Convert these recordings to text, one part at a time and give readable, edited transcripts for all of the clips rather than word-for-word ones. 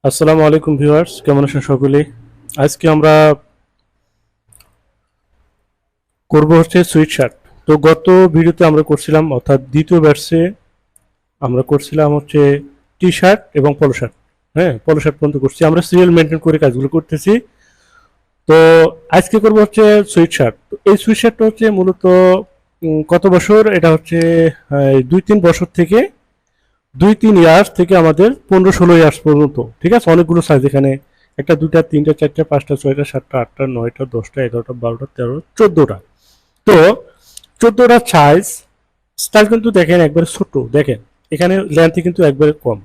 আসসালামু আলাইকুম ভিউয়ার্স, কেমন আছেন সকলে? আজকে আমরা করব হচ্ছে সুইট শার্ট। তো গত ভিডিওতে আমরা করছিলাম, অর্থাৎ দ্বিতীয় ব্যাচে আমরা করছিলাম হচ্ছে টি শার্ট এবং পলো শার্ট। হ্যাঁ, পলো শার্ট পর্যন্ত করছি, আমরা সিরিয়াল মেনটেন করে কাজগুলো করতেছি। তো আজকে করব হচ্ছে সুইট শার্ট। তো এই সুইট শার্টটা হচ্ছে মূলত কত বছর, এটা হচ্ছে 2-3 বছর থেকে 2-3 ইয়ার্স থেকে আমাদের 15-16 ইয়ার্স পর্যন্ত, ঠিক আছে? অনেকগুলো সাইজ এখানে, একটা, দুইটা, তিনটা, চারটা, পাঁচটা, ছয়টা, সাতটা, আটটা, নয়টা, 10টা, 11টা, 12টা, 13টা, 14টা। তো 14টা সাইজ স্টাইল কিন্তু দেখেন একবারে ছোট, দেখেন এখানে লেন্থ কিন্তু একবারে কম।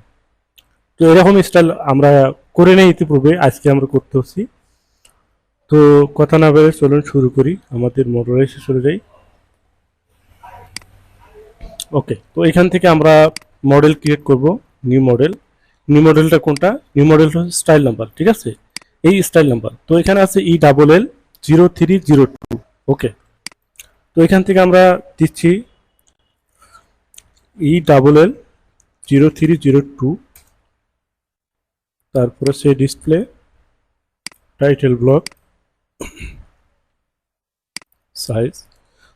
তো এরকম স্টাইল আমরা করে নেই ইতিপূর্বে, আজকে আমরা করতে হচ্ছি। তো কথা না বলে চলুন শুরু করি, আমাদের মডেলে এসে চলে যাই। ওকে, তো এখান থেকে আমরা মডেল ক্রিয়েট করব। New model. নিউ মডেলটা কোনটা? নিউ মডেলটা হচ্ছে স্টাইল নাম্বার, ঠিক আছে? এই স্টাইল নাম্বার তো এখানে আছে ELL0302। ওকে, তো এখান থেকে আমরা দিচ্ছি ELL0302। তারপরে সে ডিসপ্লে, টাইটেল ব্লক, সাইজ।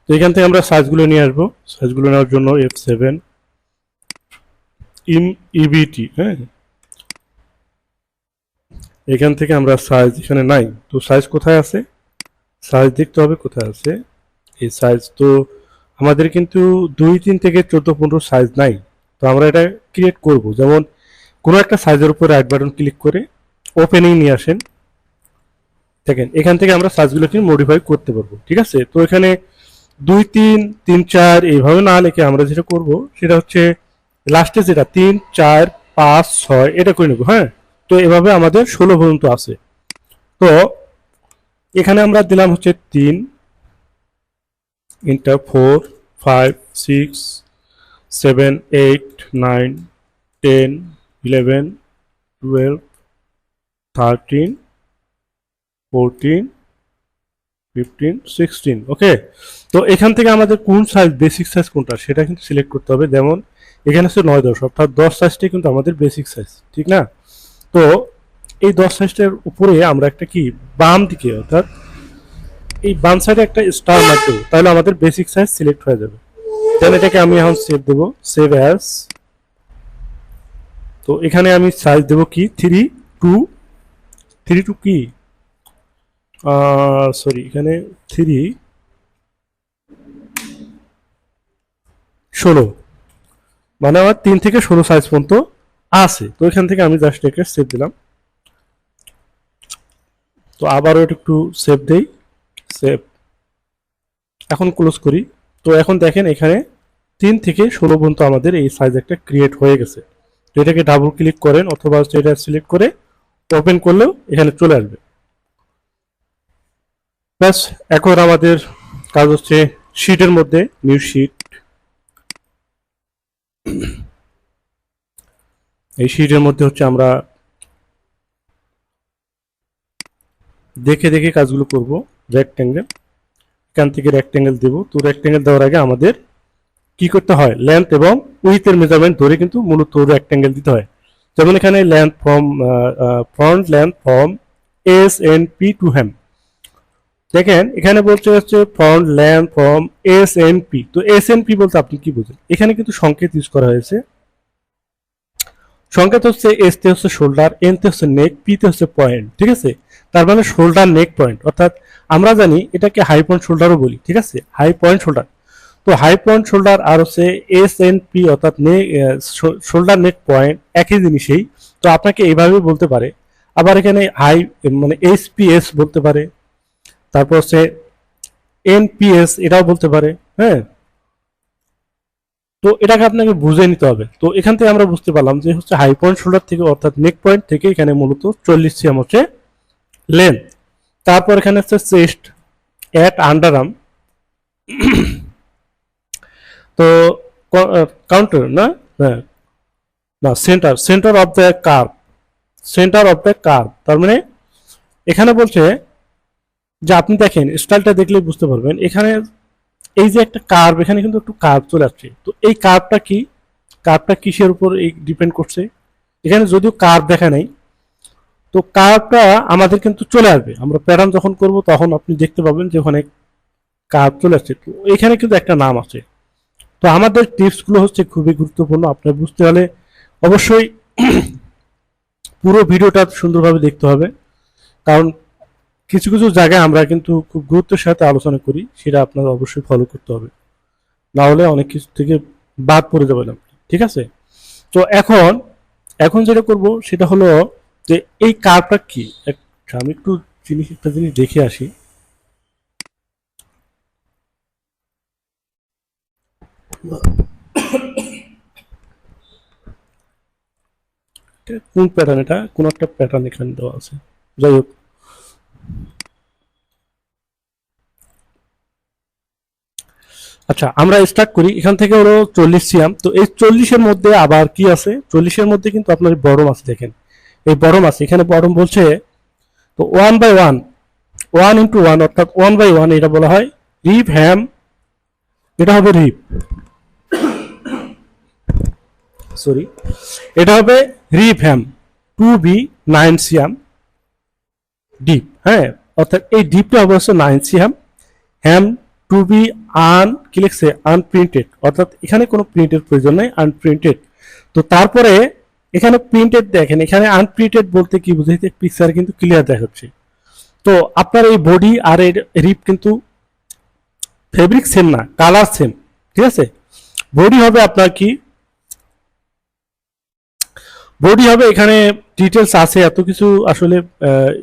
তো এখান থেকে আমরা সাইজগুলো নিয়ে আসবো। সাইজগুলো নেওয়ার জন্য F7 EBT। হ্যাঁ, এখান থেকে আমরা সাইজ এখানে নাই, তো সাইজ কোথায় আছে? সাইজ দেখতে হবে কোথায় আছে। এই সাইজ তো আমাদের কিন্তু 2-3 থেকে 14-15 সাইজ নাই। তো আমরা এটা ক্রিয়েট করব, যেমন কোনো একটা সাইজের উপর রাইট বাটন ক্লিক করে ওপেনিং নিয়ে আসেন। দেখেন এখান থেকে আমরা সাইজগুলোকে মডিফাই করতে পারবো, ঠিক আছে? তো এখানে 2-3-3-4 এইভাবে না লিখে আমরা যেটা করব সেটা হচ্ছে লাস্টে যেটা 3-4-5-6 এটা করে নেবো। হ্যাঁ, তো এভাবে আমাদের 16 পর্যন্ত আছে। তো এখানে আমরা দিলাম হচ্ছে 3 ইন্টার 4, 5, 6, 7, 8, 9, 10, 11, 12, 13, 14, 15, 16। ওকে, তো এখান থেকে আমাদের কোন সাইজ, বেসিক সাইজ কোনটা সেটা কিন্তু সিলেক্ট করতে হবে। যেমন এখানে হচ্ছে 9-10, অর্থাৎ 10 সাইজটাই কিন্তু আমাদের বেসিক সাইজ, ঠিক না? তো এই 10 সাইজটার উপরে আমরা একটা কি বাম দিকে, অর্থাৎ এই বাম সাইডে একটা স্টার মার্ক দেবো, তাহলে আমাদের বেসিক সাইজ সিলেক্ট হয়ে যাবে। দেন এটাকে আমি এখন সেভ দেবো, সেভ অ্যাজ। তো এখানে আমি সাইজ দেবো কি 3-2 কি সরি, এখানে 3-16, মানে আমার 3 থেকে 16 সাইজ পর্যন্ত আছে। তো এখান থেকে আমি জাস্ট একে সেভ দিলাম। তো আবারও একটু সেভ দেই, সেভ। এখন ক্লোজ করি। তো এখন দেখেন এখানে 3 থেকে 16 পর্যন্ত আমাদের এই সাইজ একটা ক্রিয়েট হয়ে গেছে। তো এটাকে ডাবল ক্লিক করেন অথবা এটা সিলেক্ট করে ওপেন করলেও এখানে চলে আসবে। ব্যাস, এখন আমাদের কাজ হচ্ছে শিটের মধ্যে নিউ শিট। এই শিটের মধ্যে হচ্ছে আমরা দেখে দেখে কাজগুলো করব। রেক্ট্যাঙ্গেল, এখান থেকে রেক্ট্যাঙ্গেল দেব। তো রেক্ট্যাঙ্গেল দেওয়ার আগে আমাদের কি করতে হয়, লেন্থ এবং উইথের মেজারমেন্ট ধরে কিন্তু মূলত রেক্ট্যাঙ্গেল দিতে হয়। যেমন এখানে length from front length from SNP to hem. দেখেন এখানে বলতে হচ্ছে ফ্রন্ট লেন্থ ফ্রম SNP। তো SNP বলতে আপনি কি বুঝেন? এখানে কিন্তু সংকেত ইউজ করা হয়েছে। সংকেত হচ্ছে এস তে হচ্ছে শোল্ডার, এন তে হচ্ছে নেক, পি তে হচ্ছে পয়েন্ট, ঠিক আছে? তার মানে শোল্ডার নেক পয়েন্ট, অর্থাৎ আমরা জানি এটাকে হাই পয়েন্ট শোল্ডারও বলি, ঠিক আছে? High point shoulder. তো হাই পয়েন্ট শোল্ডার আর হচ্ছে SNP অর্থাৎ শোল্ডার নেক পয়েন্ট একই জিনিসই। তো আপনাকে এইভাবে বলতে পারে। আবার এখানে হাই মানে HPS বলতে পারে, তারপর হচ্ছে NPS এটাও বলতে পারে। হ্যাঁ, তো এটাকে আপনাকে বুঝে নিতে হবে। তো এখান থেকে আমরা বুঝতে পারলাম যে হচ্ছে হাই পয়েন্ট শোল্ডার থেকে, অর্থাৎ নেক পয়েন্ট থেকে এখানে মূলত 40 cm হচ্ছে লেন্থ। তারপর এখানে হচ্ছে চেস্ট অ্যাট আন্ডারআর্ম। তো কাউন্টার না, হ্যাঁ, না, centre, centre of the curve, centre of the curve. তার মানে এখানে বলছে যে আপনি দেখেন স্টাইলটা দেখলে বুঝতে পারবেন, এখানে এই যে একটা কার্ভ, এখানে কিন্তু একটু কার্ভ চলে আসছে। তো এই কার্ভটা কি, কার্ভটা কিসের উপর ডিপেন্ড করছে? এখানে যদিও কার্ভ দেখা নেই, তো কার্ভটা আমাদের কিন্তু চলে আসবে, আমরা প্যাটার্ন যখন করব তখন আপনি দেখতে পাবেন যে ওখানে কার্ভ চলে আসছে। তো এখানে কিন্তু একটা নাম আছে। তো আমাদের টিপসগুলো হচ্ছে খুবই গুরুত্বপূর্ণ, আপনার বুঝতে হলে অবশ্যই পুরো ভিডিওটা সুন্দরভাবে দেখতে হবে, কারণ কিছু কিছু জায়গায় আমরা কিন্তু খুব গুরুত্বের সাথে আলোচনা করি, সেটা আপনার অবশ্যই ফলো করতে হবে, না হলে অনেক কিছু থেকে বাদ পড়ে যাবেন আপনি। ঠিক আছে? তো এখন এখন যেটা করব সেটা হলো যে এই কার্ভটা কি। আমি একটু একটা জিনিস দেখে আসি। কোন প্যাটার্ন, এটা কোন একটা প্যাটার্ন এখানে দেওয়া আছে, যাই হোক। আচ্ছা, আমরা স্টার্ট করি এখান থেকে হলো 40 সিএম। তো এই 40-এর মধ্যে আবার কি আছে, 40-এর মধ্যে কিন্তু আপনার বড়ম আছে, দেখেন এই বড়ম আছে, এখানে বড়ম বলছে। তো 1/1, 1 × 1 অর্থাৎ 1/1, এটা বলা হয় রিপ হ্যাম, এটা হবে রিপ, সরি, এটা হবে রিপ হ্যাম 2B 9 সিএম ডিপ। হ্যাঁ, অর্থাৎ এই ডিপটা হবে হচ্ছে 9 সিএম। হ্যাম টু বি কি লিখছে, আনপ্রিন্টেড, অর্থাৎ এখানে কোনো প্রিন্টের প্রয়োজন নেই, আনপ্রিন্টেড। তো তারপরে এখানে প্রিন্টেড দেখেন, এখানে আনপ্রিন্টেড বলতে কি বুঝাইতে, পিকচার কিন্তু ক্লিয়ার দেখাচ্ছে। তো আপনার এই বডি আর এর রিপ কিন্তু ফেব্রিক সেম না, কালার সেম। ঠিক আছে? বডি হবে আপনার কি, বডি হবে, এখানে ডিটেলস আছে এত কিছু, আসলে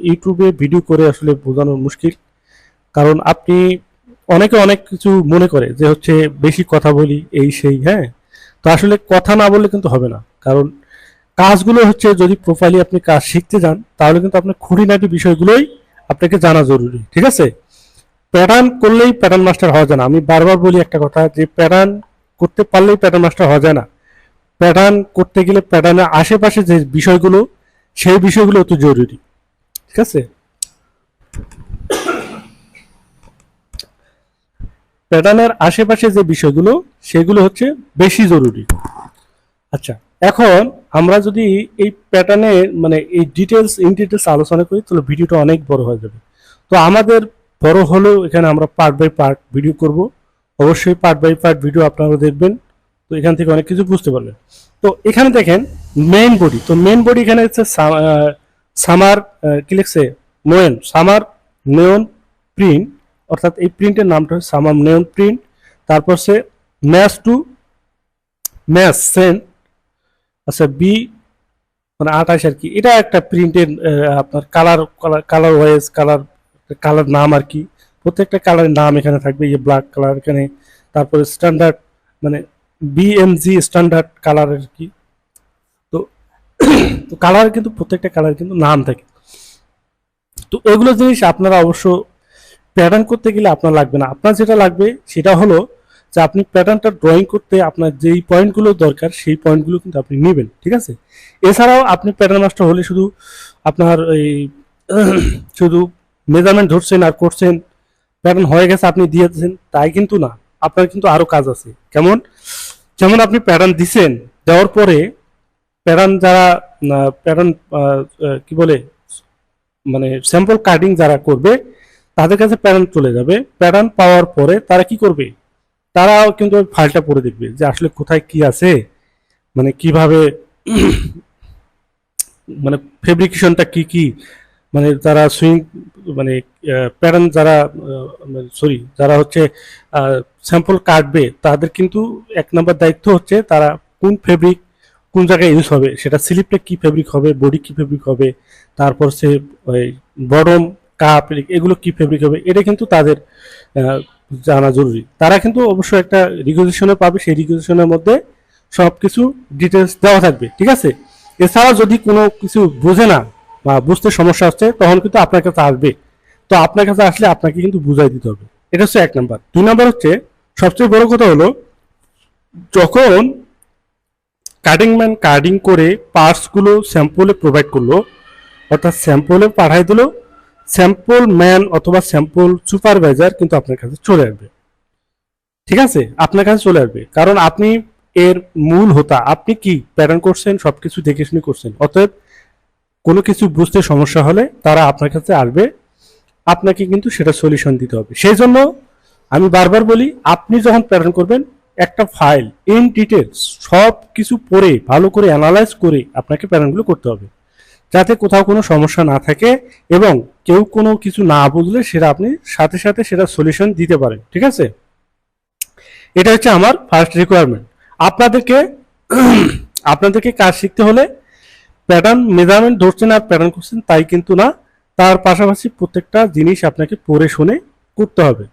ইউটিউবে ভিডিও করে আসলে বোঝানো মুশকিল, কারণ আপনি অনেকে অনেক কিছু মনে করে যে হচ্ছে বেশি কথা বলি এই সেই। হ্যাঁ, তো আসলে কথা না বললে কিন্তু হবে না, কারণ কাজগুলো হচ্ছে যদি প্রোফাইলে আপনি কাজ শিখতে যান তাহলে কিন্তু আপনার খুঁটিনাটি বিষয়গুলোই আপনাকে জানা জরুরি। ঠিক আছে? প্যাটার্ন করলেই প্যাটার্ন মাস্টার হওয়া যায় না, আমি বারবার বলি একটা কথা, যে প্যাটার্ন করতে পারলেই প্যাটার্ন মাস্টার হওয়া যায় না। প্যাটার্ন করতে গেলে প্যাটার্নের আশেপাশে যে বিষয়গুলো, সেই বিষয়গুলো অত জরুরি। ঠিক আছে? প্যাটার্নের আশেপাশে যে বিষয়গুলো, সেগুলো হচ্ছে বেশি জরুরি। আচ্ছা, এখন আমরা যদি এই প্যাটার্নের মানে এই ডিটেলস ইন ডিটেলস আলোচনা করি তাহলে ভিডিওটা অনেক বড় হয়ে যাবে। তো আমাদের বড় হলেও এখানে আমরা পার্ট বাই পার্ট ভিডিও করব, অবশ্যই পার্ট বাই পার্ট ভিডিও আপনারা দেখবেন, তো এখান থেকে অনেক কিছু বুঝতে পারবেন। তো এখানে দেখেন মেইন বডি, তো মেইন বডি এখানে হচ্ছে সামার, কি লিখছে, নোয়েন, সামার নেওন প্রিন্ট, অর্থাৎ এই প্রিন্টের নামটা হচ্ছে সামার নেওন প্রিন্ট। তারপর সে ম্যাচ টু ম্যাচ সেন্ট, আচ্ছা বি মানে 28 আর কি, এটা একটা প্রিন্টের আপনার কালার কালার ওয়াইজ কালার নাম আর কি, প্রত্যেকটা কালারের নাম এখানে থাকবে, এই ব্ল্যাক কালার এখানে, তারপরে স্ট্যান্ডার্ড মানে বিএমজি স্ট্যান্ডার্ড কালার আর কি। তো তো কালার কিন্তু প্রত্যেকটা কালার কিন্তু নাম থাকে। তো এগুলো জিনিস আপনারা অবশ্য প্যাটার্ন করতে গেলে আপনার লাগবে না, আপনার যেটা লাগবে সেটা হলো যে আপনি প্যাটার্নটা ড্রয়িং করতে আপনার যেই পয়েন্টগুলো দরকার সেই পয়েন্টগুলো কিন্তু আপনি নেবেন। ঠিক আছে? এছাড়াও আপনি প্যাটার্ন মাস্টার হলে শুধু আপনার এই শুধু মেজারমেন্ট ধরছেন আর করছেন, প্যাটার্ন হয়ে গেছে আপনি দিয়ে দিচ্ছেন, তাই কিন্তু না, আপনার কিন্তু আরো কাজ আছে। কেমন? যেমন আপনি প্যাটার্ন দিচ্ছেন, দেওয়ার পরে প্যাটার্ন যারা প্যাটার্ন কি বলে মানে স্যাম্পল কাটিং যারা করবে তাদের কাছে প্যাটার্ন চলে যাবে, প্যাটার্ন পাওয়ার পরে তারা কি করবে, তারাও কিন্তু ফাইলটা পড়ে দেখবে যে আসলে কোথায় কি আছে, মানে কিভাবে মানে ফেব্রিকেশনটা কি কি, মানে যারা সুইং মানে প্যাটার্ন যারা সরি যারা হচ্ছে স্যাম্পল কাটবে তাদের কিন্তু 1 নম্বর দায়িত্ব হচ্ছে তারা কোন ফেব্রিক কোন জায়গায় ইউজ হবে, সেটা স্লিপটা কি ফেব্রিক হবে, বডি কি ফেব্রিক হবে, তারপর সে ওই বটম কাপ এগুলো কি ফেব্রিক হবে, এটা কিন্তু তাদের আহ, জানা জরুরি। তারা কিন্তু অবশ্যই একটা রিকুইজিশনে পাবে, সেই রিকুইজিশনের মধ্যে সবকিছু ডিটেলস দেওয়া থাকবে। ঠিক আছে? এছাড়া যদি কোনো কিছু বোঝে না বা বুঝতে সমস্যা হচ্ছে তখন কিন্তু আপনার কাছে আসবে, তো আপনার কাছে আসলে আপনাকে কিন্তু বুঝাই দিতে হবে। এটা হচ্ছে 1 নম্বর। 2 নম্বর হচ্ছে সবচেয়ে বড় কথা হলো, যখন কাটিং ম্যান কাটিং করে পার্টসগুলো স্যাম্পলে প্রোভাইড করলো, অর্থাৎ স্যাম্পলে পাঠাই দিল, স্যাম্পল ম্যান অথবা স্যাম্পল সুপারভাইজার কিন্তু আপনার কাছে চলে আসবে। ঠিক আছে? আপনার কাছে চলে আসবে, কারণ আপনি এর মূল হোতা, আপনি কি প্যাটার্ন করছেন সবকিছু দেখে শুনে করছেন, অতএব কোনো কিছু বুঝতে সমস্যা হলে তারা আপনার কাছে আসবে, আপনাকে কিন্তু সেটা সলিউশন দিতে হবে। সেই জন্য আমি বারবার বলি, আপনি যখন প্রেরণ করবেন একটা ফাইল ইন ডিটেলস সব কিছু পড়ে ভালো করে অ্যানালাইজ করে আপনাকে প্রেরণগুলো করতে হবে, যাতে কোথাও কোনো সমস্যা না থাকে এবং কেউ কোনো কিছু না বুঝলে সেটা আপনি সাথে সাথে সেটা সলিউশন দিতে পারেন। ঠিক আছে, এটা হচ্ছে আমার ফার্স্ট রিকোয়ারমেন্ট। আপনাদেরকে আপনাদেরকে কাজ শিখতে হলে প্যাটার্ন মেজারমেন্ট ধরছেন আর প্যাটার্ন করছেন তাই কিন্তু না, তার পাশাপাশি প্রত্যেকটা জিনিস আপনাকে পড়ে শুনে করতে হবে।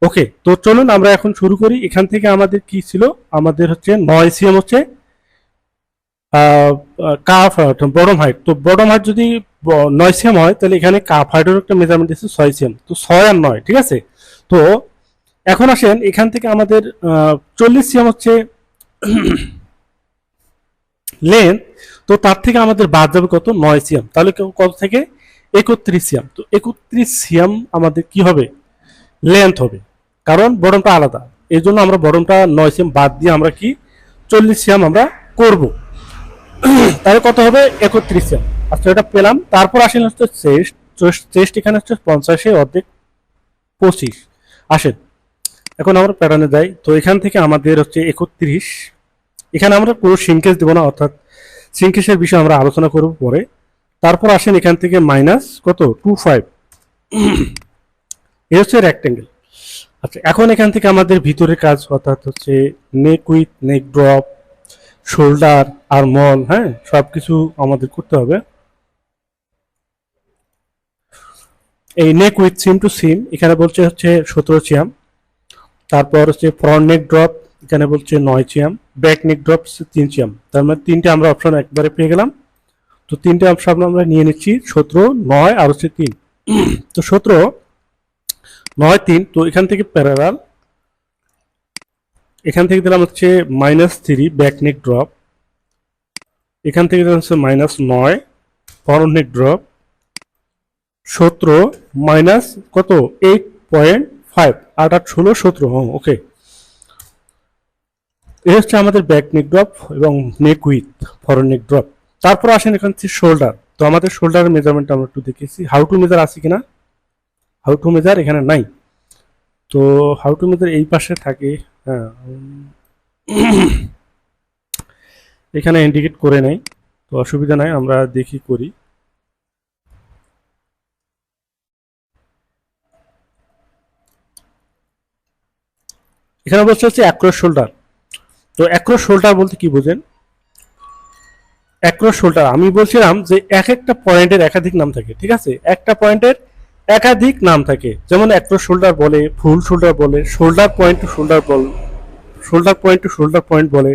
ওকে, তো চলুন আমরা এখন শুরু করি। এখান থেকে আমাদের কি ছিল, আমাদের হচ্ছে 9 সিএম হচ্ছে কাফ বটম হাইট। তো বটম হাইট যদি 9 সিএম হয় তাহলে এখানে কাফ হাইটের একটা মেজারমেন্ট দিচ্ছে 6 সিএম, তো 6 আর 9। ঠিক আছে, তো এখন আসেন এখান থেকে আমাদের 40 সিএম হচ্ছে লেন্থ, তো তার থেকে আমাদের বাদ যাবে কত, 9 সিএম। তাহলে কত থেকে 31 সিএম। তো 31 সিএম আমাদের কি হবে, লেন্থ হবে, কারণ বটমটা আলাদা। এই জন্য আমরা বটমটা 9 সিএম বাদ দিয়ে আমরা কি 40 সিএম আমরা করব। তাহলে কত হবে, 31 সিএম। আচ্ছা, এটা পেলাম। তারপর আসেন হচ্ছে চেস্ট। চেস্ট এখানে হচ্ছে 50 অর্ধেক 25। আসেন এখন আমরা প্যাটার্নে যাই। তো এখান থেকে আমাদের হচ্ছে 31। এখানে আমরা কোনো সিঙ্কেজ দেবো না, অর্থাৎ সিঙ্কেজের বিষয়ে আমরা আলোচনা করব পরে। তারপর আসেন এখান থেকে মাইনাস কত, 25। এই হচ্ছে রেক্টেঙ্গেল। আচ্ছা, এখন এখান থেকে আমাদের ভিতরে কাজ, অর্থাৎ হচ্ছে নেক উইথ, নেক ড্রপ, শোল্ডার আর মল, হ্যাঁ, সবকিছু আমাদের করতে হবে। এই নেক উইথ সিম টু সিম এখানে বলছে হচ্ছে 17 সিএম। তারপর হচ্ছে ফ্রন্ট নেক ড্রপ এখানে বলছে 9 CM, back neck drop 3 CM. তার মানে তিনটে আমরা অপশন একবারে পেয়ে গেলাম। তো তিনটে অপশন আমরা নিয়ে নিচ্ছি, 17, 9 আর হচ্ছে 3। তো 17, 9, 3। তো এখান থেকে প্যারালাল, এখান থেকে দিলাম হচ্ছে -3 ব্যাক নেক ড্রপ, এখান থেকে দিলাম হচ্ছে -9 ফ্রন্ট নেক ড্রপ, 17 মাইনাস কত, 8.5, 8 আর 16, 17। হ্যাঁ, ওকে। এই হচ্ছে আমাদের ব্যাক নেক ড্রপ এবং নেক উইথ ফরওয়ার্ড নেক ড্রপ। তারপর আসেন এখান থেকে শোল্ডার। তো আমাদের শোল্ডারের মেজারমেন্ট আমরা একটু দেখেছি, হাউ টু মেজার আছে কিনা, হাউ টু মেজার এখানে নাই। তো হাউ টু মেজার এই পাশে থাকে, হ্যাঁ, এখানে ইন্ডিকেট করে নেই, তো অসুবিধা নাই, আমরা দেখি করি। এখানে বলছে হচ্ছে অ্যাক্রস শোল্ডার। তো অ্যাক্রস শোল্ডার বলতে কি বোঝেন, অ্যাক্রস শোল্ডার আমি বলছিলাম যে এক একটা পয়েন্টের একাধিক নাম থাকে। ঠিক আছে, একটা পয়েন্টের একাধিক নাম থাকে, যেমন অ্যাক্রস শোল্ডার বলে, ফুল শোল্ডার বলে, শোল্ডার পয়েন্ট টু শোল্ডার বল, shoulder point two shoulder point বলে,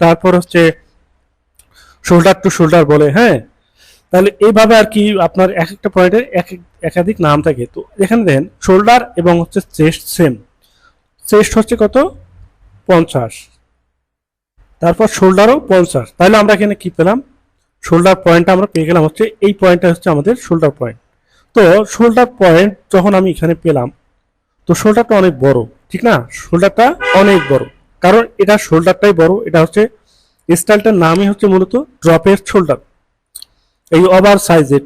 তারপর হচ্ছে শোল্ডার টু শোল্ডার বলে। হ্যাঁ, তাহলে এইভাবে আর কি আপনার এক একটা পয়েন্টের একাধিক নাম থাকে। তো এখানে দেখেন শোল্ডার এবং হচ্ছে চেস্ট সেম, চেস্ট হচ্ছে কত, 50, তারপর শোল্ডারও 50। তাহলে আমরা এখানে কি পেলাম, শোল্ডার পয়েন্টটা আমরা পেয়ে গেলাম হচ্ছে এই পয়েন্টটা হচ্ছে আমাদের শোল্ডার পয়েন্ট। তো শোল্ডার পয়েন্ট যখন আমি এখানে পেলাম, তো শোল্ডারটা অনেক বড়, ঠিক না, শোল্ডারটা অনেক বড়, কারণ এটা শোল্ডারটাই বড়। এটা হচ্ছে স্টাইলটার নামই হচ্ছে মূলত ড্রপের শোল্ডার, এই ওভার সাইজেড,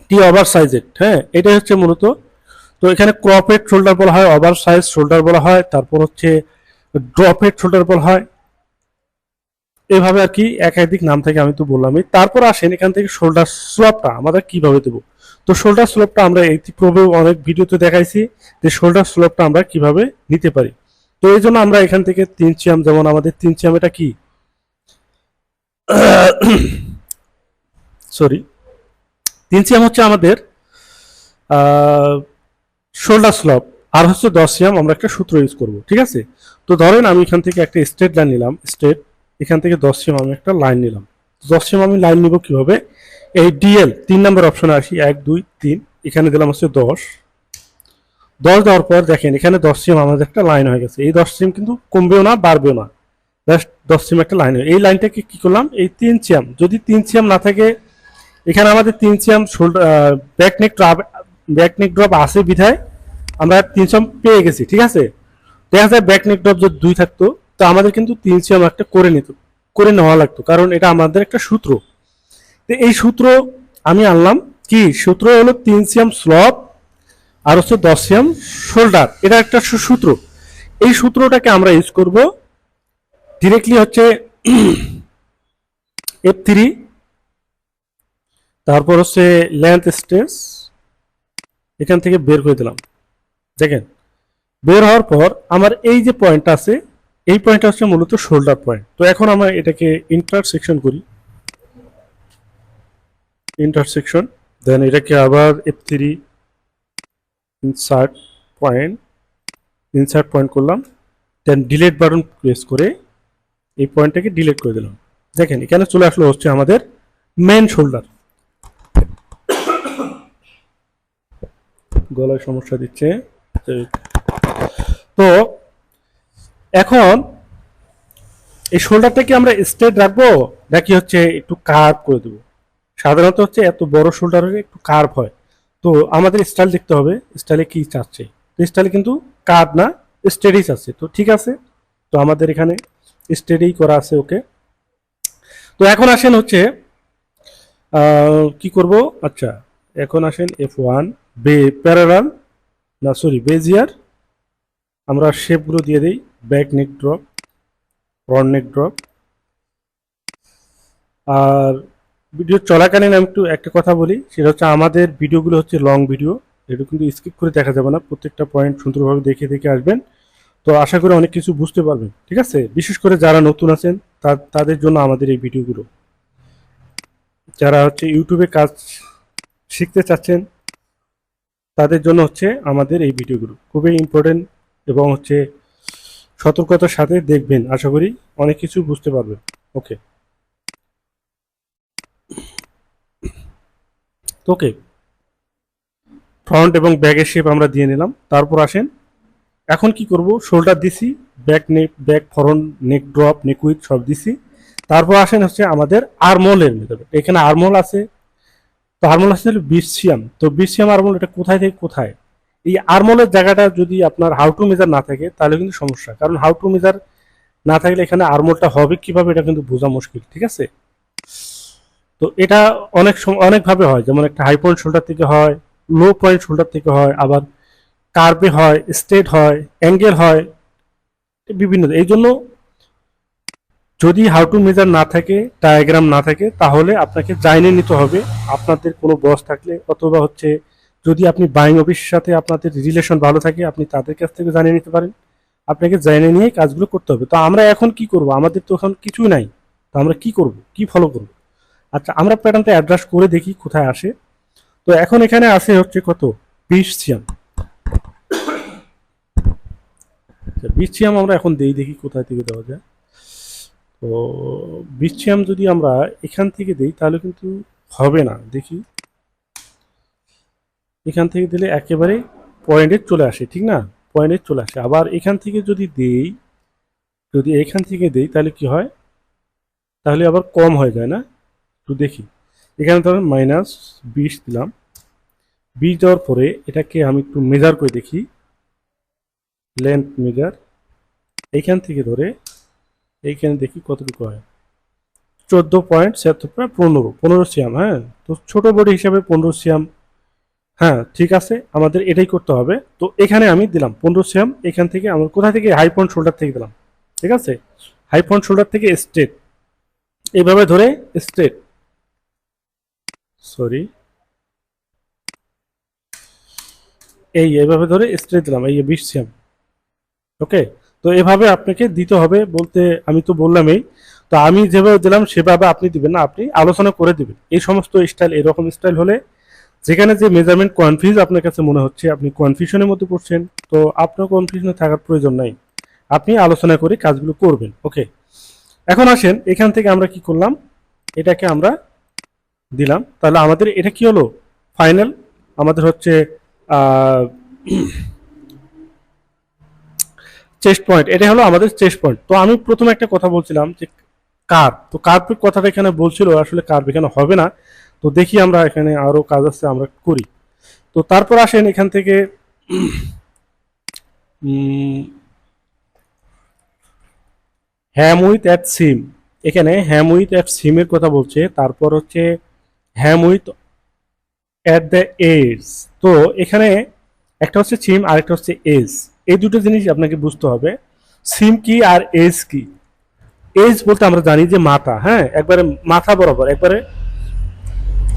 টি ওভার সাইজেড। হ্যাঁ, এটাই হচ্ছে মূলত। তো এখানে ক্রপেড শোল্ডার বলা হয়, ওভার সাইজ শোল্ডার বলা হয়, তারপর হচ্ছে ড্রপেড শোল্ডার বলা হয়। এইভাবে আর কি একাধিক নাম থেকে আমি তো বললামই। তারপর আসেন এখান থেকে শোল্ডার স্লোপটা আমরা কিভাবে দেবো। তো শোল্ডার স্লোপটা আমরা ইতিপূর্বে অনেক ভিডিওতে দেখাইছি যে শোল্ডার স্লোপটা আমরা কিভাবে নিতে পারি। তো এই জন্য আমরা এখান থেকে 3 সিএম, যেমন আমাদের 3 সিএম এটা কি, সরি, 3 সিএম হচ্ছে আমাদের শোল্ডার স্লোপ, আর হচ্ছে 10 সিএম আমরা একটা সূত্র ইউজ করব। ঠিক আছে, তো ধরেন আমি এখান থেকে একটা স্ট্রেট লাইন নিলাম, স্ট্রেট, এখান থেকে 10 সিএম আমি একটা লাইন নিলাম। 10 সিএম আমি লাইন নিব কিভাবে, এই ডিএল 3 নম্বর অপশনে আসি, 1, 2, 3, এখানে দিলাম হচ্ছে 10 দেওয়ার পর দেখেন এখানে 10 সিএম আমাদের একটা লাইন হয়ে গেছে। এই 10 সিএম কিন্তু কমবেও না বাড়বেও না, জাস্ট 10 সিএম একটা লাইন। এই লাইনটাকে কি করলাম, এই 3 সিএম, যদি 3 সিএম না থাকে, এখানে আমাদের 3 সিএম ব্যাক নেক ড্রপ আছে বিধায় আমরা 3 সিএম পেয়ে গেছি। ঠিক আছে, দেখা যায় ব্যাক নেক ড্রপ যদি 2 থাকতো, তো আমাদের কিন্তু 3 সিএম একটা করে নেওয়া লাগতো, কারণ এটা আমাদের একটা সূত্র। তো এই সূত্র আমি আনলাম, কি সূত্র হলো 3 সিএম স্লপ আর হচ্ছে 10 সিএম শোল্ডার, এটা একটা সূত্র। এই সূত্রটাকে আমরা ইউজ করব ডিরেক্টলি হচ্ছে F3, তারপর হচ্ছে লেন্থ স্ট্রেস এখান থেকে বের করে দিলাম। দেখেন বের হওয়ার পর আমার এই যে পয়েন্টটা আছে, এই পয়েন্টটা হচ্ছে মূলত শোল্ডার পয়েন্ট। তো এখন আমরা এটাকে ইন্টারসেকশন করি, ইন্টারসেকশন, দেন এটাকে আবার F3 insert point, insert point করলাম, দেন ডিলিট বাটন প্রেস করে এই পয়েন্টটাকে ডিলিট করে দিলাম। দেখেন এখানে চলে আসলো হচ্ছে আমাদের মেন শোল্ডার। গলায় সমস্যা দিচ্ছে। তো এখন এই শোল্ডারটাকে আমরা স্ট্রেট রাখবো নাকি হচ্ছে একটু কার্ভ করে দেবো? সাধারণত হচ্ছে এত বড় শোল্ডার হলে একটু কার্ভ হয়। তো আমাদের স্টাইল দেখতে হবে, স্টাইলে কি চাচ্ছে। তো স্টাইলে কিন্তু কার্ভ না, স্ট্রেটই চাচ্ছে। তো ঠিক আছে, তো আমাদের এখানে স্ট্রেটই করা আছে। ওকে, তো এখন আসেন হচ্ছে কি করব। আচ্ছা, এখন আসেন F1 প্যারালাল, না সরি বেজিয়ার, আমরা শেপগুলো দিয়ে দিই। Back neck drop, front neck drop. আর ভিডিও চলাকালীন আমি একটু একটা কথা বলি, সেটা হচ্ছে আমাদের ভিডিওগুলো হচ্ছে লং ভিডিও, এটা কিন্তু স্কিপ করে দেখা যাবে না, প্রত্যেকটা পয়েন্ট সুন্দরভাবে দেখে দেখে আসবেন। তো আশা করি অনেক কিছু বুঝতে পারবেন, ঠিক আছে। বিশেষ করে যারা নতুন আছেন তাদের জন্য আমাদের এই ভিডিওগুলো, যারা হচ্ছে ইউটিউবে কাজ শিখতে চাচ্ছেন তাদের জন্য হচ্ছে আমাদের এই ভিডিওগুলো খুবই ইম্পর্টেন্ট, এবং হচ্ছে সতর্কতার সাথে দেখবেন, আশা করি অনেক কিছু বুঝতে পারবেন। ওকে, ওকে, ফ্রন্ট এবং ব্যাকের শেপ আমরা দিয়ে নিলাম। তারপর আসেন এখন কি করব, শোল্ডার দিছি, back neck, back front neck drop, neck with সব দিছি। তারপর আসেন হচ্ছে আমাদের আর্মহোলের মেথড। এখানে আর্মহোল আছে, তো আর্মহোল আছে হলো বিসিয়াম। তো বিসিয়াম আর্মহোল এটা কোথায় থেকে কোথায়? এই আর্মহোলের জায়গাটা যদি আপনার হাউ টু মেজার না থাকে তাহলে কিন্তু সমস্যা, কারণ হাউ টু মেজার না থাকলে এখানে আর্মহোলটা হবে কিভাবে এটা কিন্তু বোঝা মুশকিল, ঠিক আছে। তো এটা অনেকভাবে হয়, যেমন একটা হাই পয়েন্ট শোল্ডার থেকে হয়, লো পয়েন্ট শোল্ডার থেকে হয়, আবার কার্ভে হয়, স্ট্রেট হয়, অ্যাঙ্গেল হয়, বিভিন্ন। এই জন্য যদি হাউ টু মেজার না থাকে, ডায়াগ্রাম না থাকে, তাহলে আপনাকে জাইনে নিতে হবে। আপনাদের কোনো বস থাকলে, অথবা হচ্ছে যদি আপনি বাইং অফিসের সাথে আপনাদের রিলেশন ভালো থাকে, আপনি তাদের কাছ থেকে জানিয়ে নিতে পারেন। আপনাকে জাইনে নিয়ে কাজগুলো করতে হবে। তো আমরা এখন কি করব, আমাদের তো এখন কিছুই নাই, তো আমরা কি করব, কি ফলো করব? আচ্ছা, আমরা প্যাটার্নটা অ্যাডজাস্ট করে দেখি কোথায় আসে। তো এখন এখানে আসে হচ্ছে কত, 20 সিএম। 20 সিএম আমরা এখন দেখি কোথায় থেকে দেওয়া যায়। তো 20 সিএম যদি আমরা এখান থেকে দেই তাহলে কিন্তু হবে না। দেখি, এখান থেকে দিলে একেবারে পয়েন্টে চলে আসে, ঠিক না? পয়েন্টে চলে আসে। আবার এখান থেকে যদি দেই, যদি এখান থেকে দেই তাহলে কি হয়, তাহলে আবার কম হয়ে যায় না? একটু দেখি, এখানে ধরেন -20 দিলাম। 20 দেওয়ার পরে এটাকে আমি একটু মেজার করে দেখি, লেন্থ মেজার, এইখান থেকে ধরে এইখানে দেখি কতটুকু হয়। 14.76, 15 সিএম। হ্যাঁ, তো ছোট বডি হিসাবে 15 সিএম। হ্যাঁ, ঠিক আছে, আমাদের এটাই করতে হবে। তো এখানে আমি দিলাম 15 সিএম। এখান থেকে আমার কোথা থেকে, হাই পয়েন্ট শোল্ডার থেকে দিলাম, ঠিক আছে। হাই পয়েন্ট শোল্ডার থেকে স্ট্রেট এইভাবে ধরে, স্ট্রেট, সরি, এইভাবে ধরে স্ট্রেট দিলাম, এই 20 সিএম। ওকে, তো এভাবে আপনাকে দিতে হবে, বলতে আমি তো বললামই। তো আমি যেভাবে দিলাম সেভাবে আপনি দিবেন না, আপনি আলোচনা করে দিবেন। এই সমস্ত স্টাইল, এরকম স্টাইল হলে যেখানে যে মেজারমেন্ট কনফিউজ আপনার কাছে মনে হচ্ছে, আপনি কনফিউশনের মধ্যে পড়ছেন, তো আপনার কনফিউশনে থাকার প্রয়োজন নাই, আপনি আলোচনা করে কাজগুলো করবেন। ওকে, এখন আসেন এখান থেকে আমরা কি করলাম, এটাকে আমরা দিলাম। তাহলে আমাদের এটা কি হলো, ফাইনাল আমাদের হচ্ছে চেস্ট পয়েন্ট। এটা হলো আমাদের চেস্ট পয়েন্ট। তো আমি প্রথমে একটা কথা বলছিলাম যে কার্ভ, তো কার্ভের কথাটা এখানে বলছিল, আসলে কার্ভ এখানে হবে না। তো দেখি আমরা এখানে আরো কাজ আছে, আমরা করি। তো তারপর আসেন এখান থেকে হ্যাম উইথ অ্যাট সিম, এখানে হ্যাম উইথ অ্যাট সিমের কথা বলছে। তারপর হচ্ছে হ্যাম উইথ অ্যাট দ্য এজ। তো এখানে একটা হচ্ছে সিম আর একটা হচ্ছে এজ, এই দুটো জিনিস আপনাকে বুঝতে হবে। সিম কি আর এজ কি? এজ বলতে আমরা জানি যে মাথা, হ্যাঁ, একবারে মাথা বরাবর, একবারে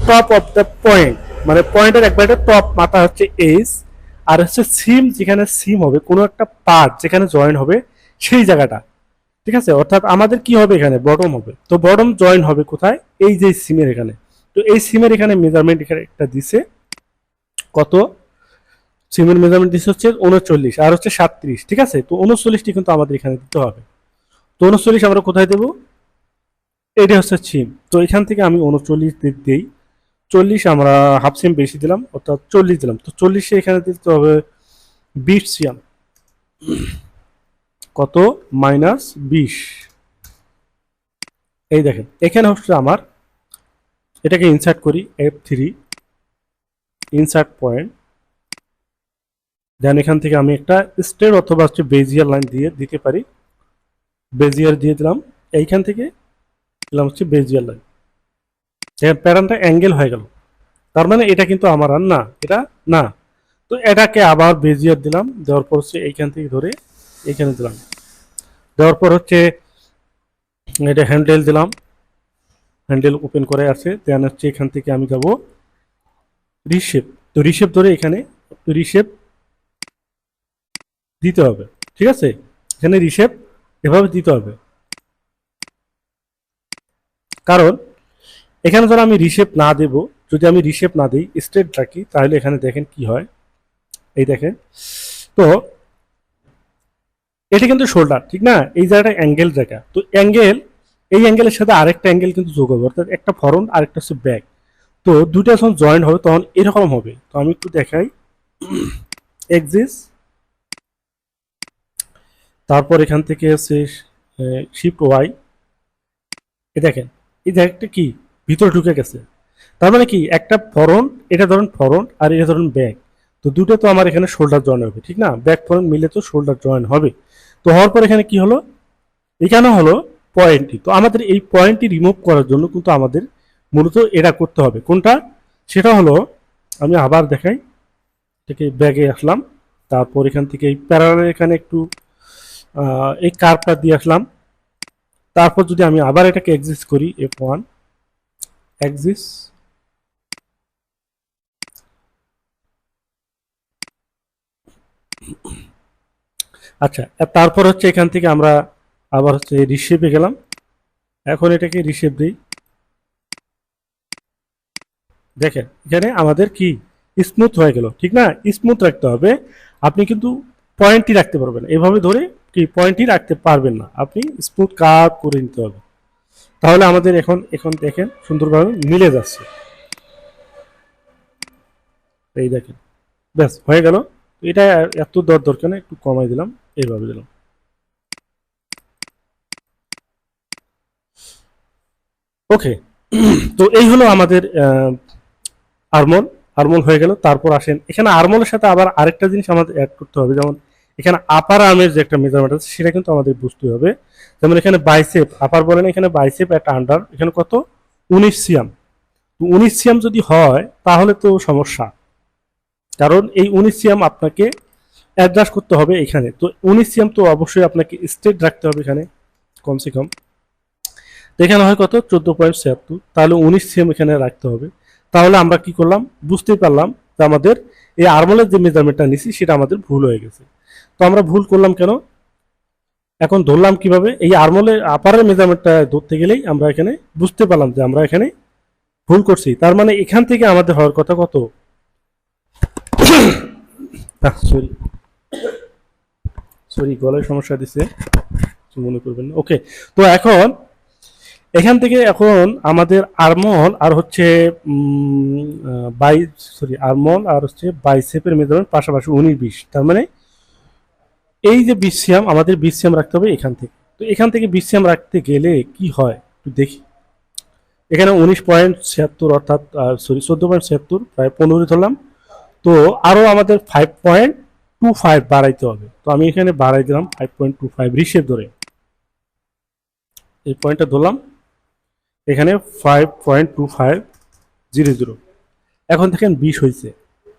টপ অফ দ্য পয়েন্ট, মানে পয়েন্টের একবারে টপ মাথা হচ্ছে এজ। আর হচ্ছে সিম, যেখানে সিম হবে কোনো একটা পার্ট যেখানে জয়েন হবে সেই জায়গাটা, ঠিক আছে? অর্থাৎ আমাদের কি হবে, এখানে বটম হবে। তো বটম জয়েন হবে কোথায়? এই যে সিমের এখানে। তো এই সিমের এখানে মেজারমেন্ট এখানে একটা দিছে কত, সিমের মেজারমেন্ট দিচ্ছে হচ্ছে 39 আর হচ্ছে 37, ঠিক আছে? তো 39টি কিন্তু আমাদের এখানে দিতে হবে। তো 39 আমরা কোথায় দেবো? এটা হচ্ছে সিম, তো এখান থেকে আমি 39 দিই। 40 আমরা হাফ সিম বেশি দিলাম, অর্থাৎ 40 দিলাম। তো 40 এখানে দিতে হবে 20 সিএম। কত? -20। এই দেখেন এখানে হচ্ছে আমার, এটাকে ইনসার্ট করি F3, ইনসার্ট পয়েন্ট। দেন এখান থেকে আমি একটা স্ট্রেট অথবা হচ্ছে বেজিয়ার লাইন দিয়ে দিতে পারি, বেজিয়ার দিয়ে দিলাম। এইখান থেকে দিলাম হচ্ছে বেজিয়ার লাইন। দেখেন প্যাটার্নটা অ্যাঙ্গেল হয়ে গেল, তার মানে এটা কিন্তু আমার আর না, এটা না। তো এটাকে আবার বেজিয়ার দিলাম, দেওয়ার পর হচ্ছে এইখান থেকে ধরে এইখানে দিলাম, দেওয়ার পর হচ্ছে এটা হ্যান্ডেল দিলাম, হ্যান্ডেল ওপেন করে আছে। দেন হচ্ছে এখান থেকে আমি যাব রিশেপ। তো রিশেপ ধরে এখানে রিশেপ দিতে হবে, ঠিক আছে? এখানে রিশেপ এভাবে দিতে হবে, কারণ এখানে ধর আমি রিশেপ না দেব, যদি আমি রিশেপ না দিই, স্ট্রেট রাখি, তাহলে এখানে দেখেন কি হয়। এই দেখেন, তো এটা কিন্তু শোল্ডার, ঠিক না? এই জায়গাটা অ্যাঙ্গেল জায়গা, তো অ্যাঙ্গেল, এই অ্যাঙ্গেলের সাথে আরেকটা অ্যাঙ্গেল কিন্তু যোগ হবে, অর্থাৎ একটা ফরন্ট আর একটা হচ্ছে ব্যাক। তো দুটো যখন জয়েন্ট হবে তখন এরকম হবে। তো আমি একটু দেখাই, এক্সিস, তারপর এখান থেকে হচ্ছে শিফট ওয়াই। এ দেখেন এই জায়গাটা কি ভিতরে ঢুকে গেছে, তার মানে কি একটা ফরন্ট, এটা ধরুন ফরন্ট আর এটা ধরুন ব্যাক, তো দুটো তো আমার এখানে শোল্ডার জয়েন হবে, ঠিক না? ব্যাক ফরন্ট মিলে তো শোল্ডার জয়েন হবে। তো হওয়ার পর এখানে কি হলো, এখানে হলো পয়েন্টটি। তো আমাদের এই পয়েন্টটি রিমুভ করার জন্য কিন্তু আমাদের মূলত এটা করতে হবে, কোনটা? সেটা হলো, আমি আবার দেখাই, থেকে ব্যাগে আসলাম, তারপর এখান থেকে এই প্যারালাল এখানে একটু এই কার্ভটা দিয়ে আসলাম। তারপর যদি আমি আবার এটাকে এক্সিস করি, F1 এক্সিস, আচ্ছা, আর তারপর হচ্ছে এখান থেকে আমরা আবার হচ্ছে রিশেপে গেলাম। এখন এটাকে রিশেপ দিই, দেখেন এখানে আমাদের কি স্মুথ হয়ে গেল, ঠিক না? স্মুথ রাখতে হবে। আপনি কিন্তু পয়েন্টই রাখতে পারবেন না, এভাবে ধরে কি পয়েন্টই রাখতে পারবেন না, আপনি স্মুথ কাট করে নিতে হবে। তাহলে আমাদের এখন এখন দেখেন সুন্দরভাবে মিলে যাচ্ছে, এই দেখেন, ব্যাস হয়ে গেল। এটা এত দরকার না, একটু কমাই দিলাম, এইভাবে দিলাম। ওকে, তো এই হলো আমাদের আরমোল। আরমোল হয়ে গেল। তারপর আসেন এখানে আরমোলের সাথে আবার আরেকটা জিনিস আমাদের অ্যাড করতে হবে, যেমন এখানে আপার আর্মের যে একটা মেজারমেন্ট আছে সেটা কিন্তু আমাদের বুঝতে হবে। যেমন এখানে বাইসেপ আপার বলেন, এখানে বাইসেপ একটা আন্ডার, এখানে কত? 19 সিএম। তো 19 সিএম যদি হয় তাহলে তো সমস্যা, কারণ এই 19 সিএম আপনাকে অ্যাডজাস্ট করতে হবে এখানে। তো 19 সিএম তো অবশ্যই আপনাকে স্ট্রেট রাখতে হবে এখানে কমসে কম। তো এখানে হয় কত? 14.76, তাহলে 19 সিএম এখানে রাখতে হবে। তাহলে আমরা কি করলাম, বুঝতেই পারলাম যে আমাদের এই আর্মলের যে মেজারমেন্টটা নিছি সেটা আমাদের ভুল হয়ে গেছে। তো আমরা ভুল করলাম কেন, এখন ধরলাম কিভাবে? এই আর্মলের আপারের মেজারমেন্টটা ধরতে গেলেই আমরা এখানে বুঝতে পারলাম যে আমরা এখানে ভুল করছি। তার মানে এখান থেকে আমাদের হওয়ার কথা কত, সরি সরি গলায় সমস্যা দিছে, কিছু মনে করবেন না। ওকে, তো এখন এখান থেকে এখন আমাদের আর্মল আর হচ্ছে বাই সরি আর্মল আর হচ্ছে বাইসেপের মেজারমেন্ট পাশাপাশি 19-20, তার মানে এই যে 20 সিএম আমাদের 20 সিএম রাখতে হবে এখান থেকে। তো এখান থেকে 20 সিএম রাখতে গেলে কি হয় একটু দেখি। এখানে 19.76 অর্থাৎ সরি 14.76, প্রায় 15 ধরলাম। তো আরো আমাদের 5.25 বাড়াইতে হবে। তো আমি এখানে বাড়াই দিলাম 5.25 রিশেপ ধরে, এই পয়েন্টটা ধরলাম, এখানে 5.25 0 0। এখন দেখেন 20 হয়েছে,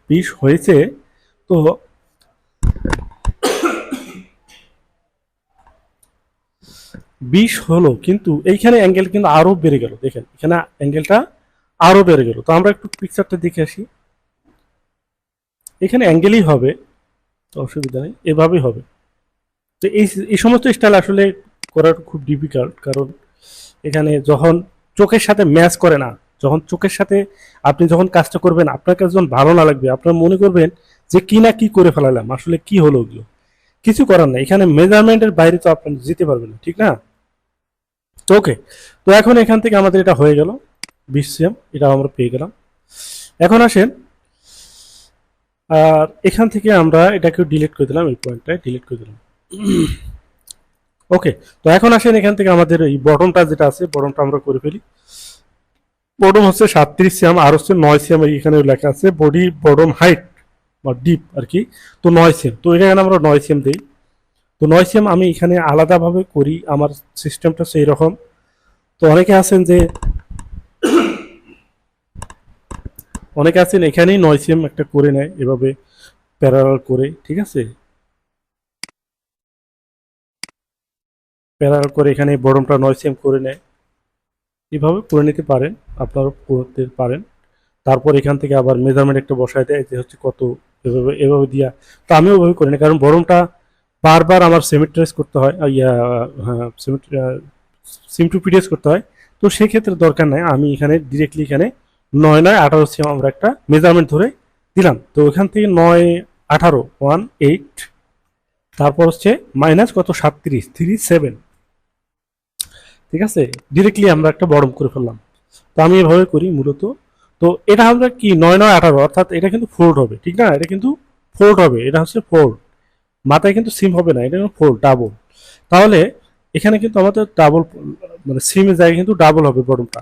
20 হয়েছে। তো 20 হলো, কিন্তু এইখানে অ্যাঙ্গেল কিন্তু আরো বেড়ে গেল। দেখেন এখানে অ্যাঙ্গেলটা আরো বেড়ে গেল। তো আমরা একটু পিকচারটা দেখে আসি। এখানে অ্যাঙ্গেলই হবে, তো অসুবিধা নেই, এভাবেই হবে। তো এই সমস্ত স্টাইল আসলে করা খুব ডিফিকাল্ট, কারণ এখানে যখন চোখের সাথে ম্যাচ করে না, যখন চোখের সাথে আপনি যখন কাজটা করবেন, আপনার কাছে যখন ভালো না লাগবে, আপনার মনে করবেন যে কি না কি করে ফেলালাম, আসলে কি হলো ওগুলো। কিছু করার নাই, এখানে মেজারমেন্টের বাইরে তো আপনি যেতে পারবেন না, ঠিক না? তো ওকে, তো এখন এখান থেকে আমাদের এটা হয়ে গেল 20 cm, এটা আমরা পেয়ে গেলাম। এখন আসেন, আর এখান থেকে আমরা এটাকে ডিলিট করে দিলাম, এই পয়েন্টটা ডিলিট করে দিলাম। ওকে, তো এখন আসেন এখান থেকে আমাদের এই বটমটা যেটা আছে, বটমটা আমরা করে ফেলি। বটম হচ্ছে 37 cm, আর হচ্ছে 9 cm এখানে লেখা আছে বডি বটম হাইট বা ডিপ আর কি। তো 9 cm, তো এখানে আমরা 9 cm দিই। তো 9 cm আমি এখানে আলাদাভাবে করি, আমার সিস্টেমটা সেই রকম। তো অনেকে আছেন এখানেই 9 cm একটা করে নেয়, এভাবে প্যারালাল করে, ঠিক আছে, প্যারালাল করে এখানে বটমটা 9 cm করে নেয়। এভাবে করে নিতে পারেন, আপনারা করতে পারেন। তারপর এখান থেকে আবার মেজারমেন্ট একটা বসায় দেয় যে হচ্ছে কত, এভাবে এভাবে দিয়া। তো আমিও ওইভাবে করি না, কারণ বরমটা বারবার আমার সেমিট্রাইজ করতে হয়, হ্যাঁ, সিম টু পিডিএস করতে হয়। তো সেক্ষেত্রে দরকার নাই, আমি এখানে ডিরেক্টলি এখানে 9 9 18 আমরা একটা মেজারমেন্ট ধরে দিলাম। তো ওখান থেকে 9 18 18, তারপর হচ্ছে মাইনাস কত 37 ঠিক আছে, ডিরেক্টলি আমরা একটা বরম করে ফেললাম। তো আমি এভাবে করি মূলত। তো এটা আমরা কি 9 9 18, অর্থাৎ এটা কিন্তু ফোল্ড হবে, ঠিক না? এটা কিন্তু ফোল্ড হবে, এটা হচ্ছে ফোল্ড, মাথায় কিন্তু সিম হবে না, এটা কিন্তু ফোল্ড ডাবল। তাহলে এখানে কিন্তু আমাদের ডাবল, মানে সিমের জায়গায় কিন্তু ডাবল হবে বটমটা।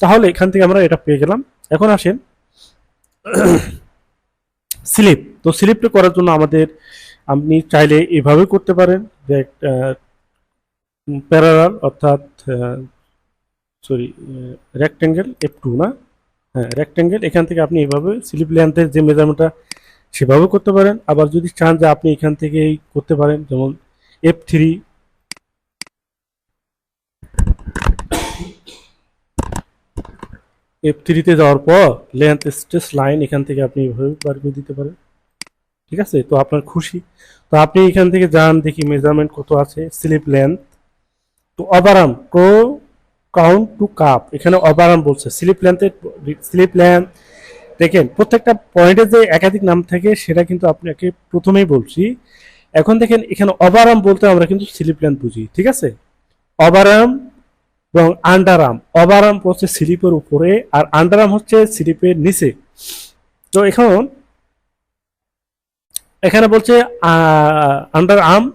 তাহলে এখান থেকে আমরা এটা পেয়ে গেলাম। এখন আসেন স্লিপ। তো স্লিপটা করার জন্য আমাদের, আপনি চাইলে এভাবে করতে পারেন যে প্যারালাল, অর্থাৎ সরি রেক্টেঙ্গেল F2 না, হ্যাঁ রেক্টেঙ্গেল। এখান থেকে আপনি এভাবে স্লিপ লেন্থের যে মেজারমেন্টটা সেভাবে করতে পারেন। আবার যদি চান যে আপনি এখান থেকেই করতে পারেন, যেমন F3, F3-তে যাওয়ার পর লেন্থ স্ট্রেস লাইন, এখান থেকে আপনি এভাবে বার করে দিতে পারেন, ঠিক আছে? তো আপনার খুশি। তো আপনি এখান থেকে যান, দেখি মেজারমেন্ট কত আছে, স্লিপ লেন্থ। তো ওভারআর্ম প্রো কাউন্ট টু কাপ, এখানে ওভারআর্ম বলছে, স্লিপ লেন্থ। দেখেন প্রত্যেকটা পয়েন্টে যে একাধিক নাম থাকে সেটা কিন্তু আপনাকে প্রথমেই বলছি। এখন দেখেন এখানে ওভারআর্ম বলতে আমরা কিন্তু স্লিপ লেন্থ বুঝি, ঠিক আছে? ওভারআর্ম এবং আন্ডারআর্ম, ওভারআর্ম হচ্ছে স্লিপের উপরে আর আন্ডারআর্ম হচ্ছে স্লিপের নিচে। তো এখন এখানে বলছে under arm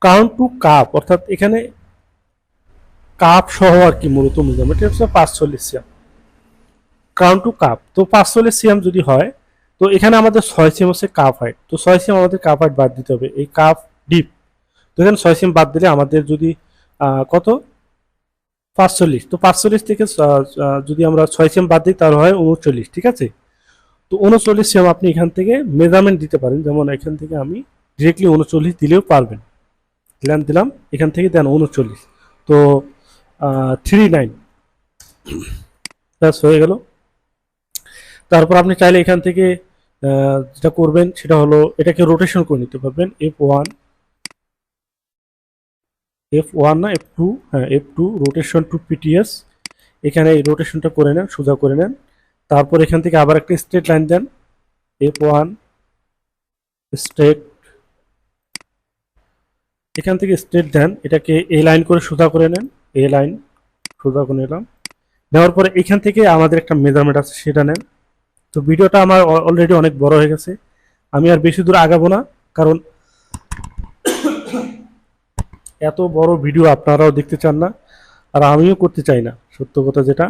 count to cup, অর্থাৎ এখানে কাপ সহ আর কি মূলত মেজারমেন্ট হচ্ছে 45 cm কাউন্ট টু কাপ। তো 45 cm যদি হয়, তো এখানে আমাদের 6 cm হচ্ছে কাপ হাইট। তো 6 cm আমাদের কাপ হাইট বাদ দিতে হবে, এই কাপ ডিপ। তো এখানে 6 cm বাদ দিলে আমাদের যদি কত 45, তো 45 থেকে যদি আমরা 6 cm বাদ দিই তাহলে হয় 39, ঠিক আছে? তো 39 cm আপনি এখান থেকে মেজারমেন্ট দিতে পারেন, যেমন এখান থেকে আমি ডিরেক্টলি 39 দিলেও পারবেন। দিলাম এখান থেকে দেন 39, তো 39 প্লাস হয়ে গেল। তারপর আপনি চাইলে এখান থেকে যেটা করবেন সেটা হলো এটাকে রোটেশন করে নিতে পারবেন, F1 না F2, হ্যাঁ F2 রোটেশন টু পিটিএস। এখানে এই রোটেশনটা করে নেন, সোজা করে নেন। তারপর এখান থেকে আবার একটা স্ট্রেট লাইন দেন, F1 স্ট্রেট, এখান থেকে স্ট্রেট দেন, এটাকে এ লাইন করে সোজা করে নেন, এ লাইন সোজা করে নিলাম। নেওয়ার পরে এখান থেকে আমাদের একটা মেজারমেন্ট আছে সেটা নেন। তো ভিডিওটা আমার অলরেডি অনেক বড় হয়ে গেছে, আমি আর বেশি দূর আগাবো না, কারণ এত বড় ভিডিও আপনারাও দেখতে চান না, আর আমিও করতে চাই না। সত্য কথা যেটা,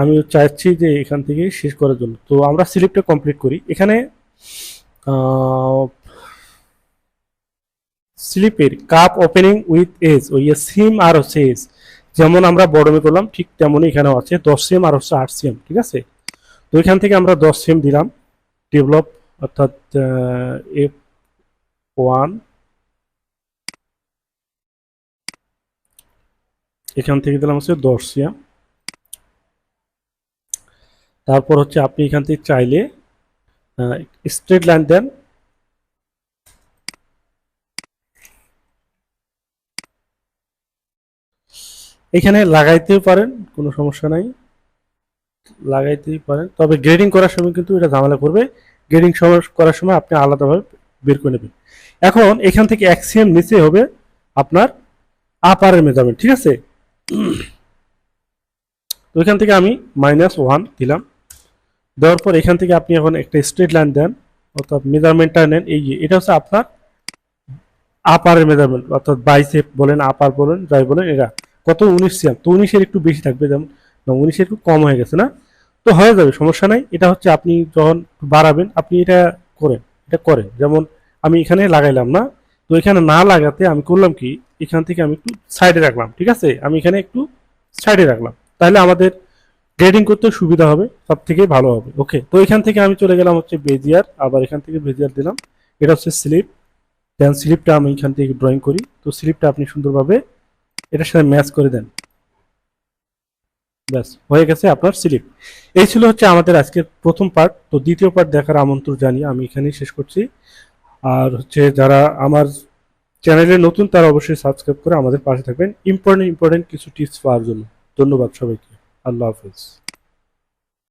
আমি চাইছি যে এখান থেকে শেষ করার জন্য। তো আমরা স্লিপটা কমপ্লিট করি। এখানে স্লিপের কাপ ওপেনিং উইথ এজ, ওই সিম আর হচ্ছে এজ, যেমন আমরা বডমে করলাম ঠিক তেমনই এখানেও আছে 10 cm আর হচ্ছে 8 cm, ঠিক আছে। তো এখান থেকে আমরা 10 cm দিলাম ডেভেলপ, অর্থাৎ F1, এখান থেকে দিলাম হচ্ছে 10 cm। তারপর হচ্ছে আপনি এখান থেকে চাইলে স্ট্রেট লাইন দেন, এখানে লাগাইতেও পারেন, কোনো সমস্যা নাই, লাগাইতেই পারেন। তবে গ্রেডিং করার সময় কিন্তু এটা ঝামেলা করবে, গ্রেডিং করার সময় আপনি আলাদাভাবে বের করে নেবেন। এখন এখান থেকে 1 cm নিচে হবে আপনার আপারের মেজারমেন্ট, ঠিক আছে। তো এখান থেকে আমি -1 দিলাম, দেওয়ার পর এখান থেকে আপনি এখন একটা স্ট্রেট লাইন দেন, অর্থাৎ মেজারমেন্টটা নেন। এই যে এটা হচ্ছে আপনার আপারের মেজারমেন্ট, অর্থাৎ বাইসেপ বলেন আপার বলেন যাই বলেন, এটা কত 19 cm। তো 19-এর একটু বেশি থাকবে, যেমন 19-এর একটু কম হয়ে গেছে না, তো হয়ে যাবে, সমস্যা নাই। এটা হচ্ছে আপনি যখন বাড়াবেন আপনি এটা করেন, এটা করেন। যেমন আমি এখানে লাগাইলাম না, তো এখানে না লাগাতে আমি করলাম কি, এখান থেকে আমি একটু সাইডে রাখলাম, ঠিক আছে। আমি এখানে একটু সাইডে রাখলাম, তাহলে আমাদের গ্রেডিং করতে সুবিধা হবে, সব থেকে ভালো হবে। ওকে, তো এখান থেকে আমি চলে গেলাম হচ্ছে বেজিয়ার, আবার এখান থেকে বেজিয়ার দিলাম। এটা হচ্ছে স্লিপ, দেন স্লিপটা আমি এখান থেকে ড্রয়িং করি। তো স্লিপটা আপনি সুন্দরভাবে এটার সাথে ম্যাচ করে দেন, ব্যাস হয়ে গেছে আপনার স্লিপ। এই ছিল হচ্ছে আমাদের আজকের প্রথম পার্ট। তো দ্বিতীয় পার্ট দেখার আমন্ত্রণ জানিয়ে আমি এখানেই শেষ করছি। আর হচ্ছে যারা আমার চ্যানেলে নতুন তারা অবশ্যই সাবস্ক্রাইব করে আমাদের পাশে থাকবেন ইম্পর্টেন্ট কিছু টিপস পাওয়ার জন্য। ধন্যবাদ সবাইকে, আল্লাহ হাফেজ।